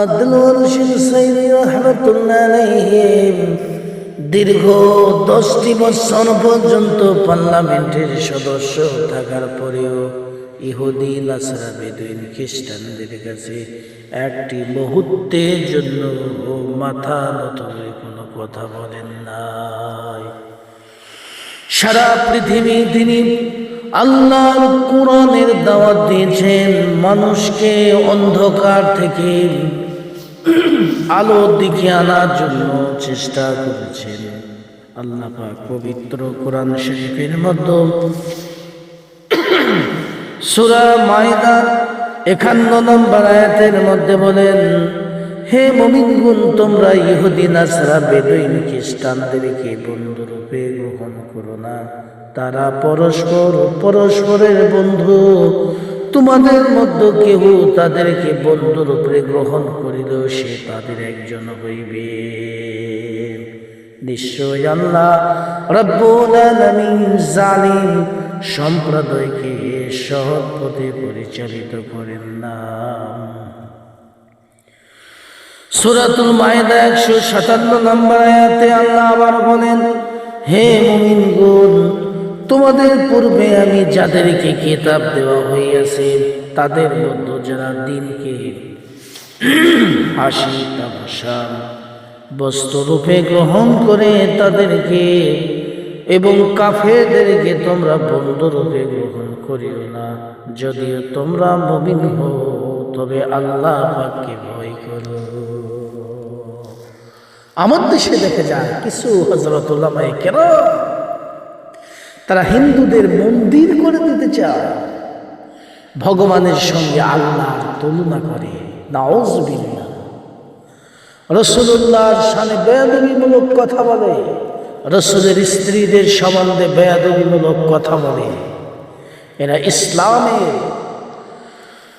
আদনান শিনসাইরি রাহমাতুল্লাহ আলাইহি দীর্ঘ 10টি বছর পর্যন্ত পার্লামেন্টের সদস্য থাকার পরেও ইহুদি, নাসারা, বেদুইন, খ্রিস্টানদের কাছে একটি মুহূর্তের জন্য মাথা নত করে কোনো কথা বলেন নাই। সারা পৃথিবী তিনি আল্লাহর কোরআনের দাওয়াত দিয়েছেন, মানুষকে অন্ধকার থেকে আলোর দিকে আনার জন্য চেষ্টা করেছেন। আল্লাহ পাক পবিত্র কোরআন শরীফের মধ্যে সূরা মাইদার 51 নম্বর আয়াতের মধ্যে বলেন, হে মুমিনগণ, তোমরা ইহুদি, নাসারা, বেদুইন, খ্রিস্টানদেরকে বন্ধুরূপে গ্রহণ করো না। তারা পরস্পরের বন্ধু। তোমাদের মধ্যে কেহ তাদেরকে বন্ধুরূপে গ্রহণ করিলেও সে তাদের একজন হইবে। নিশ্চয় আল্লাহ রব্বুল আলামিন জালিম সম্প্রদায়কে সৎ পথে পরিচালিত করেন না। সূরাতুল মাইদা 157 নম্বর আয়াতে আল্লাহ আবার বলেন, হে মুমিনগণ, তোমাদের পূর্বে আমি যাদেরকে কিতাব দেওয়া হইয়াছে তাদের মধ্যে যারা দিনকে হাসি তামাশা বস্তুরূপে গ্রহণ করে তাদেরকে এবং কাফেরদেরকে তোমরা বন্ধুরূপে গ্রহণ করিও না। যদিও তোমরা মুমিন হও, তবে আল্লাহ পাককে ভয় করো। আমার দেশে দেখে যায় কিছু হযরত উলামায়ে কেরাম তারা হিন্দুদের মন্দির করে দিতে চায়, ভগবানের সঙ্গে আল্লাহর তুলনা করে। নাউযুবিল্লাহ। রাসূলুল্লাহর শানে বেয়াদবিমূলক কথা বলে, রাসূলের স্ত্রীদের সম্বন্ধে বেয়াদবিমূলক কথা বলে। এরা ইসলামের